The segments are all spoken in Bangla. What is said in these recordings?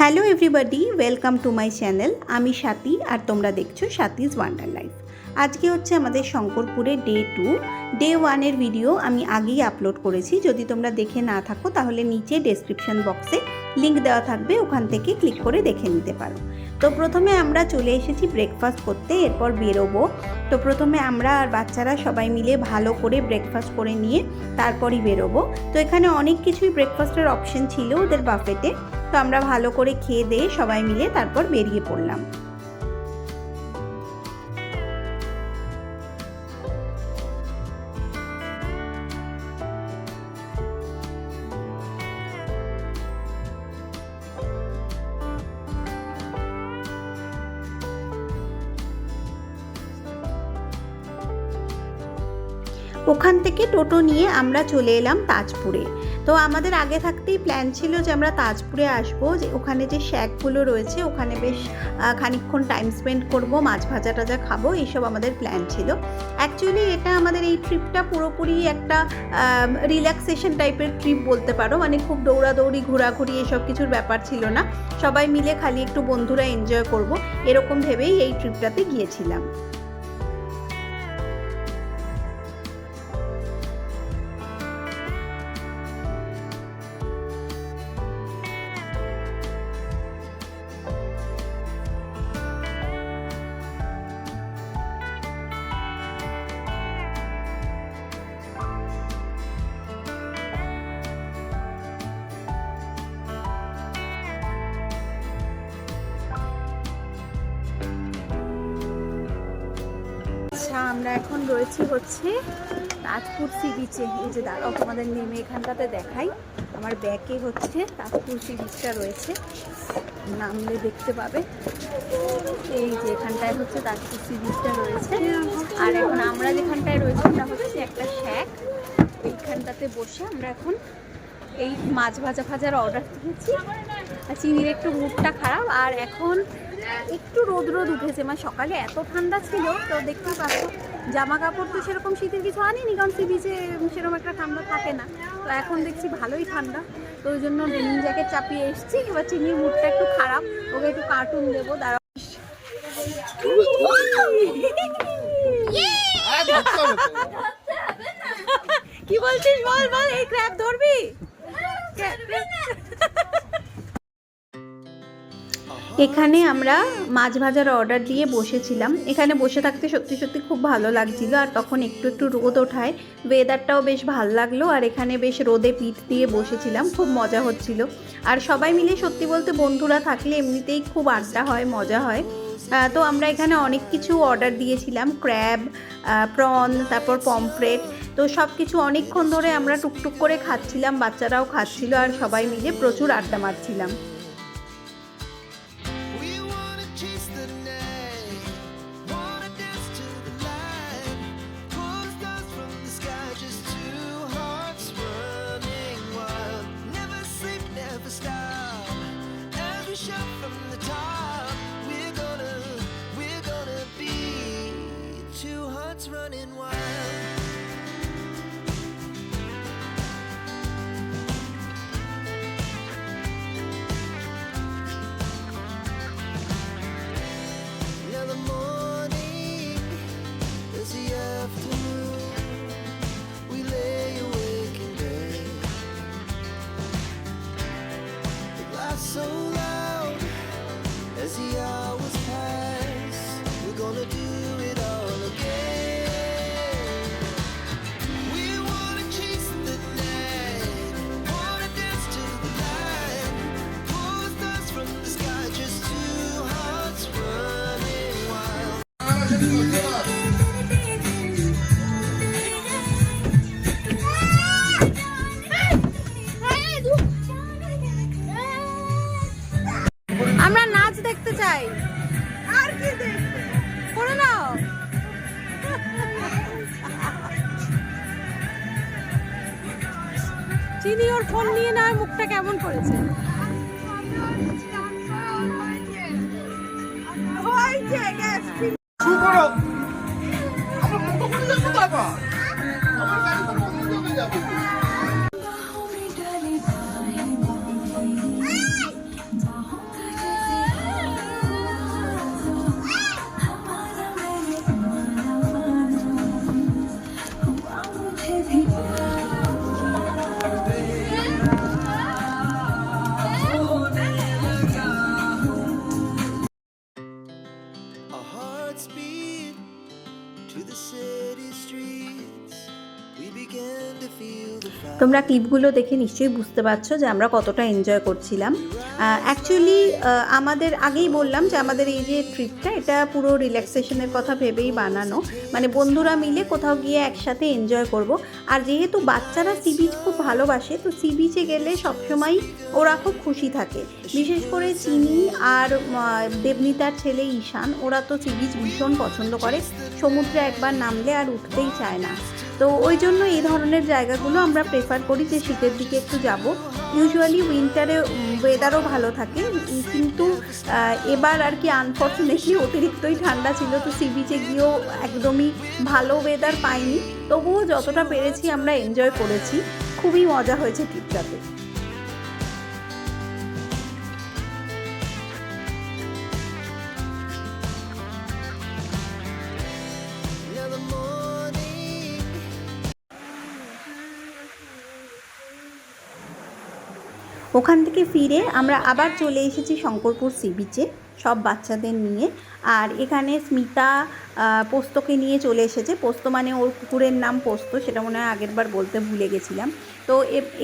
Hello everybody, welcome to my channel. আমি স্বাতী আর তোমরা দেখছো স্বাতীজ ওয়ান্ডার লাইফ। আজকে হচ্ছে আমাদের শঙ্করপুরে ডে 1 ভিডিও আমি আগেই আপলোড করেছি। যদি তোমরা দেখে না থাকো তাহলে নিচে ডেসক্রিপশন বক্সে লিঙ্ক দেওয়া থাকবে, ওখান থেকে ক্লিক করে দেখে নিতে পারো। তো প্রথমে আমরা চলে এসেছি ব্রেকফাস্ট করতে, এরপর বেরোবো। তো প্রথমে আমরা আর বাচ্চারা সবাই মিলে ভালো করে ব্রেকফাস্ট করে নিয়ে তারপরই বেরোবো। তো এখানে অনেক কিছুই ব্রেকফাস্টের অপশন ছিল ওদের বাফেটে। তো আমরা ভালো করে খেয়ে দিয়ে সবাই মিলে তারপর বেরিয়ে পড়লাম। ওখান থেকে টোটো নিয়ে আমরা চলে এলাম তাজপুরে। তো আমাদের আগে থাকতেই প্ল্যান ছিল যে আমরা তাজপুরে আসবো, যে ওখানে যে শ্যাকগুলো রয়েছে ওখানে বেশ খানিকক্ষণ টাইম স্পেন্ড করব, মাছ ভাজা টাজা খাবো, এইসব আমাদের প্ল্যান ছিল। অ্যাকচুয়ালি এটা আমাদের এই ট্রিপটা পুরোপুরি একটা রিল্যাক্সেশন টাইপের ট্রিপ বলতে পারো, মানে খুব দৌড়াদৌড়ি ঘোরাঘুরি এসব কিছুর ব্যাপার ছিল না। সবাই মিলে খালি একটু বন্ধুরা এনজয় করব এরকম ভেবেই এই ট্রিপটাতে গিয়েছিলাম। আমরা এখন রয়েছি হচ্ছে তাজপুর সি বিচে। এই যে দাঁড়াও তোমাদের নেমে এখানটাতে দেখাই, আমার ব্যাকে হচ্ছে তাজপুর সি বিচটা রয়েছে, নামলে দেখতে পাবে। এই যে এখানটায় হচ্ছে তাজপুর সি বিচটা রয়েছে। আর এখন আমরা যেখানটায় রয়েছি ওটা হচ্ছে একটা শ্যাক। এইখানটাতে বসে আমরা এখন এই মাছ ভাজার অর্ডার দিয়েছি। আর চিনির একটু মুডটা খারাপ, আর এখন একটু রোদ উঠেছে, মানে সকালে এত ঠান্ডা ছিল। তো দেখতেই পাচ্ছ জামা কাপড় তো সেরকম শীতের কিছু আনিনি, কারণ সি বিচে সেরকম একটা ঠান্ডা থাকে না। তো এখন দেখছি ভালোই ঠান্ডা, তো ওই জন্য ডেনিম জ্যাকেট চাপিয়ে এসেছি। এবার চিনির মুডটা একটু খারাপ, ওকে একটু কার্টুন দেবো, দাঁড়া। কি বলছিস বল, এই ক্র্যাব ধরবি? এখানে আমরা মাছ ভাজার অর্ডার দিয়ে বসেছিলাম। এখানে বসে থাকতে সত্যি খুব ভালো লাগছিল। আর তখন একটু রোদ ওঠায় ওয়েদারটাও বেশ ভালো লাগলো। আর এখানে বেশ রোদে পিঠ দিয়ে বসেছিলাম, খুব মজা হচ্ছিল। আর সবাই মিলে সত্যি বলতে বন্ধুরা থাকলে এমনিতেই খুব আড্ডা হয়, মজা হয়। তো আমরা এখানে অনেক কিছু অর্ডার দিয়েছিলাম, ক্র্যাব, প্রন, তারপর পমফ্রেট। তো সব কিছু অনেকক্ষণ ধরে আমরা টুকটুক করে খাচ্ছিলাম, বাচ্চারাও খাচ্ছিল, আর সবাই মিলে প্রচুর আড্ডা মারছিলাম। Running wild. Now the morning is the afternoon. We lay awake in bed. The laughs so loud as the hours pass. We're gonna do it all again. আমরা নাচ দেখতে চাই, আর কি দেখতে করে নাও। চিনি ওর ফোন নিয়ে না, মুখটা কেমন করেছে। তোমরা ক্লিপগুলো দেখে নিশ্চয়ই বুঝতে পারছো যে আমরা কতটা এনজয় করছিলাম। অ্যাকচুয়ালি আমাদের আগেই বললাম যে আমাদের এই যে ট্রিপটা এটা পুরো রিল্যাক্সেশনের কথা ভেবেই বানানো, মানে বন্ধুরা মিলে কোথাও গিয়ে একসাথে এনজয় করব। আর যেহেতু বাচ্চারা সি বিচ খুব ভালোবাসে, তো সি বিচে গেলে সবসময় ওরা খুব খুশি থাকে। বিশেষ করে চিনি আর দেবনীতার ছেলে ঈশান, ওরা তো সি বিচ ভীষণ পছন্দ করে, সমুদ্রে একবার নামলে আর উঠতেই চায় না। তো ওই জন্য এই ধরনের জায়গাগুলো আমরা প্রেফার করি যে শীতের দিকে একটু যাব। ইউজুয়ালি উইন্টারে ওয়েদারও ভালো থাকে, কিন্তু এবার আর কি আনফর্চুনেটলি অতিরিক্তই ঠান্ডা ছিল, তো সি বিচে গিয়েও একদমই ভালো ওয়েদার পাইনি। তবুও যতটা পেরেছি আমরা এনজয় করেছি, খুবই মজা হয়েছে ট্রিপটাতে। Now the morning. ওখান থেকে ফিরে আমরা আবার চলে এসেছি শঙ্করপুর সি বিচে সব বাচ্চাদের নিয়ে। আর এখানে স্মিতা পোস্তকে নিয়ে চলে এসেছে। পোস্ত মানে ওর কুকুরের নাম পোস্ত, সেটা মনে হয় আগের বার বলতে ভুলে গেছিলাম। তো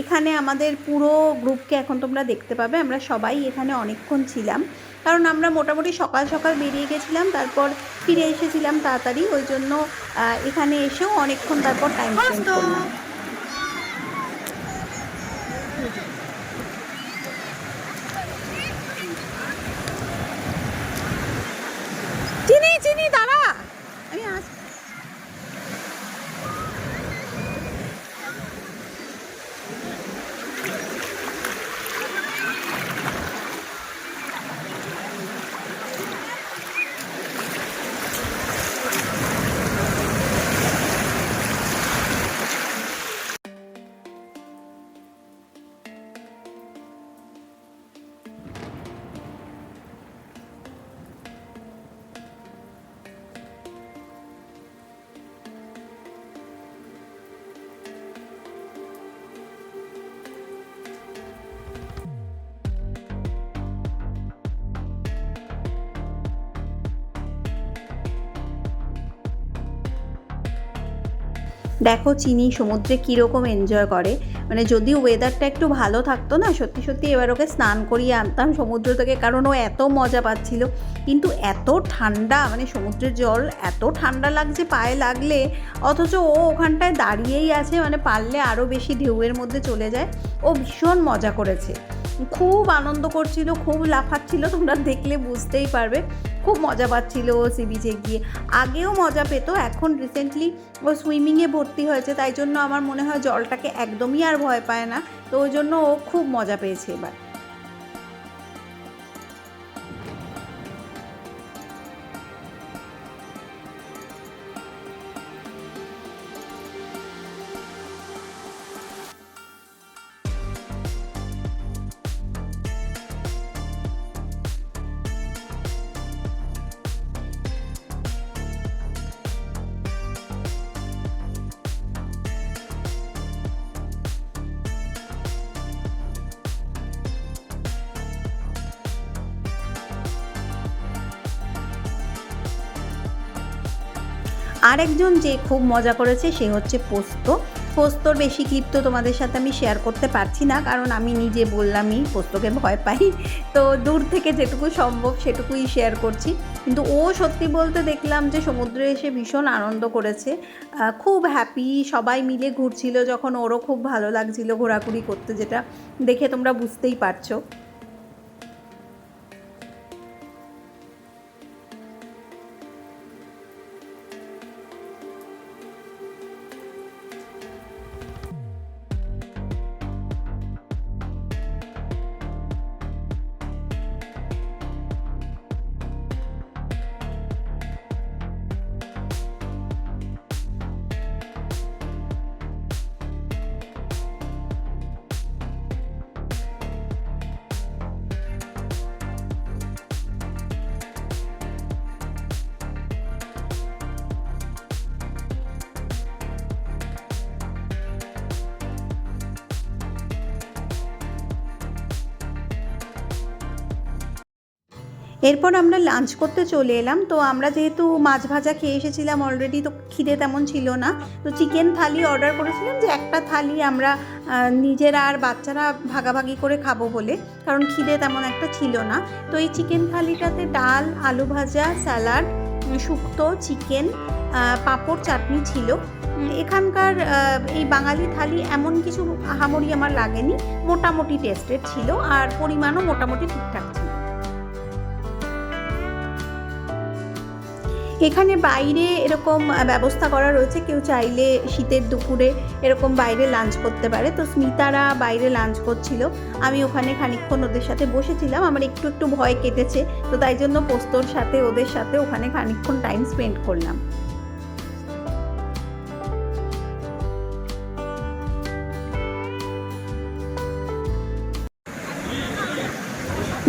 এখানে আমাদের পুরো গ্রুপকে এখন তোমরা দেখতে পাবে, আমরা সবাই এখানে অনেকক্ষণ ছিলাম, কারণ আমরা মোটামুটি সকাল সকাল বেরিয়ে গেছিলাম, তারপর ফিরে এসেছিলাম তাড়াতাড়ি, ওই জন্য এখানে এসেও অনেকক্ষণ তারপর টাইম স্পেন্ড করলাম। চিনি চিনি দাঁড়া, আমি আসছি। দেখো চিনি সমুদ্রে কীরকম এনজয় করে, মানে যদি ওয়েদারটা একটু ভালো থাকতো না, সত্যি সত্যি এবার ওকে স্নান করিয়ে আনতাম সমুদ্র থেকে, কারণ ও এত মজা পাচ্ছিল। কিন্তু এত ঠান্ডা, মানে সমুদ্রের জল এত ঠান্ডা লাগছে পায়ে লাগলে, অথচ ও ওখানটায় দাঁড়িয়েই আছে, মানে পারলে আরও বেশি ঢেউয়ের মধ্যে চলে যায়। ও ভীষণ মজা করেছে, খুব আনন্দ করছিল, খুব লাফাচ্ছিল, তোমরা দেখলে বুঝতেই পারবে। খুব মজা পাচ্ছিল ও সি বিচে গিয়ে। আগেও মজা পেত, এখন রিসেন্টলি ও সুইমিংয়ে ভর্তি হয়েছে, তাই জন্য আমার মনে হয় জলটাকে একদমই আর ভয় পায় না, তো ওই জন্য ও খুব মজা পেয়েছে এবার। আরেকজন যে খুব মজা করেছে সে হচ্ছে পোস্তর বেশি ক্লিপ তো তোমাদের সাথে আমি শেয়ার করতে পারছি না, কারণ আমি নিজে বললামই পোস্তকে ভয় পাই, তো দূর থেকে যেটুকু সম্ভব সেটুকুই শেয়ার করছি। কিন্তু ও সত্যি বলতে দেখলাম যে সমুদ্রে এসে ভীষণ আনন্দ করেছে, খুব হ্যাপি, সবাই মিলে ঘুরছিল যখন ওরও খুব ভালো লাগছিল ঘোরাঘুরি করতে, যেটা দেখে তোমরা বুঝতেই পারছো। এরপর আমরা লাঞ্চ করতে চলে এলাম। তো আমরা যেহেতু মাছ ভাজা খেয়ে এসেছিলাম অলরেডি, তো খিদে তেমন ছিল না, তো চিকেন থালি অর্ডার করেছিলাম যে একটা থালি আমরা নিজেরা আর বাচ্চারা ভাগাভাগি করে খাবো বলে, কারণ খিদে তেমন একটা ছিল না। তো এই চিকেন থালিটাতে ডাল, আলু ভাজা, স্যালাড, শুক্তো, চিকেন, পাঁপড়, চাটনি ছিল। এখানকার এই বাঙালি থালি এমন কিছু আহামরি আমার লাগেনি, মোটামুটি টেস্টেড ছিল আর পরিমাণও মোটামুটি ঠিকঠাক ছিল। এখানে বাইরে এরকম ব্যবস্থা করা রয়েছে, কেউ চাইলে শীতের দুপুরে এরকম বাইরে লাঞ্চ করতে পারে। তো স্মিতারা বাইরে লাঞ্চ করছিল, আমি ওখানে খানিকক্ষণ ওদের সাথে বসেছিলাম। আমার একটু একটু ভয় কেটেছে, তো তাই জন্য পোস্তর সাথে ওদের সাথে ওখানে খানিকক্ষণ টাইম স্পেন্ড করলাম।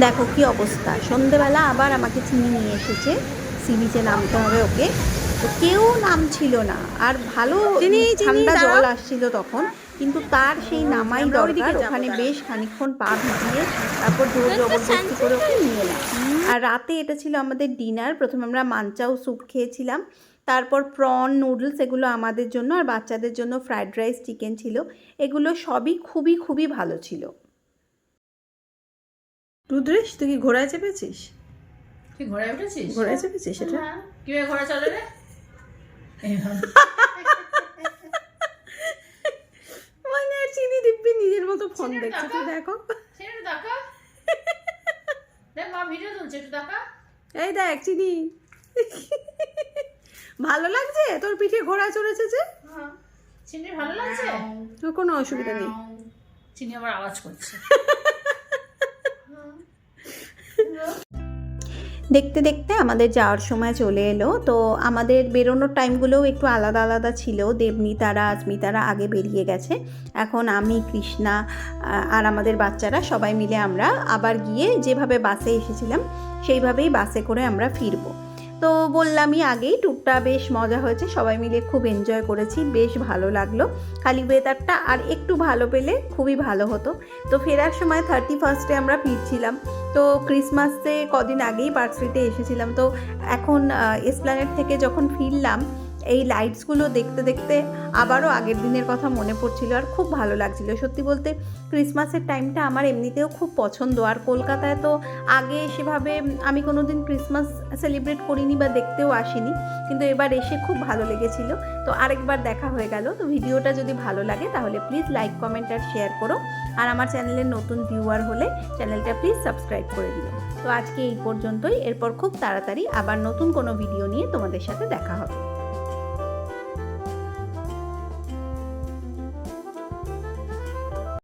দেখো কি অবস্থা, সন্ধেবেলা আবার আমাকে চিনি নিয়ে এসেছে, সি বিচে নামতে হবে ওকে। তো কেউ নামছিল না, আর ভালো ঠান্ডা জল আসছিল তখন, কিন্তু তার সেই নামাই দরকার। ওখানে বেশ খানিকক্ষণ পা ভিজিয়ে তারপর জোর জবরদস্তি করে ওকে নিয়ে এলাম। আর রাতে এটা ছিল আমাদের ডিনার। প্রথমে আমরা মানচাও স্যুপ খেয়েছিলাম, তারপর প্রন নুডলস, এগুলো আমাদের জন্য, আর বাচ্চাদের জন্য ফ্রাইড রাইস, চিকেন ছিল। এগুলো সবই খুবই খুবই ভালো ছিল। রুদ্রেশ, তুই কি ঘোড়ায় চেপেছিস? তুই ঘোড়ায় উঠেছিস? ঘোড়ায় চেপেছিস সেটা? কিভাবে ঘোড়া চলে রে? মানে চিনি দিব্যি নিজের মতো ফোন দেখছে, তুই দেখো। একটু দেখা, দেখ মা ভিডিও তুলছে, একটু দেখা। এই দেখ চিনি, ভালো লাগছে তোর পিঠে ঘোড়া চড়েছে যে? চিনি ভালো লাগছে? তোর কোনো অসুবিধা নেই। চিনি আবার আওয়াজ করছে। দেখতে দেখতে আমাদের যাওয়ার সময় চলে এলো। তো আমাদের বেরোনোর টাইমগুলোও একটু আলাদা আলাদা ছিল। দেবনীতারা, স্মিতারা আগে বেরিয়ে গেছে, এখন আমি, কৃষ্ণা আর আমাদের বাচ্চারা সবাই মিলে আমরা আবার গিয়ে যেভাবে বাসে এসেছিলাম সেইভাবেই বাসে করে আমরা ফিরবো। তো বললামই আগেই, ট্যুরটা বেশ মজা হয়েছে, সবাই মিলে খুব এনজয় করেছি, বেশ ভালো লাগলো। খালি ওয়েদারটা আর একটু ভালো পেলে খুবই ভালো হতো। তো ফেরার সময় 31 আমরা ফিরছিলাম। তো ক্রিসমাসে কদিন আগেই পার্ক স্ট্রিটে এসেছিলাম, তো এখন এসপ্ল্যানেড থেকে যখন ফিরলাম এই লাইটসগুলো দেখতে দেখতে আবারও আগের দিনের কথা মনে পড়ছিল, আর খুব ভালো লাগছিল। সত্যি বলতে ক্রিসমাসের টাইমটা আমার এমনিতেও খুব পছন্দ, আর কলকাতায় তো আগে সেভাবে আমি কোনো দিন ক্রিসমাস সেলিব্রেট করিনি বা দেখতেও আসিনি, কিন্তু এবার এসে খুব ভালো লেগেছিল। তো আরেকবার দেখা হয়ে গেল। তো ভিডিওটা যদি ভালো লাগে তাহলে প্লিজ লাইক, কমেন্ট আর শেয়ার করো, আর আমার চ্যানেলের নতুন ভিউয়ার হলে চ্যানেলটা প্লিজ সাবস্ক্রাইব করে দিও। তো আজকে এই পর্যন্তই, এরপর খুব তাড়াতাড়ি আবার নতুন কোনো ভিডিও নিয়ে তোমাদের সাথে দেখা হবে।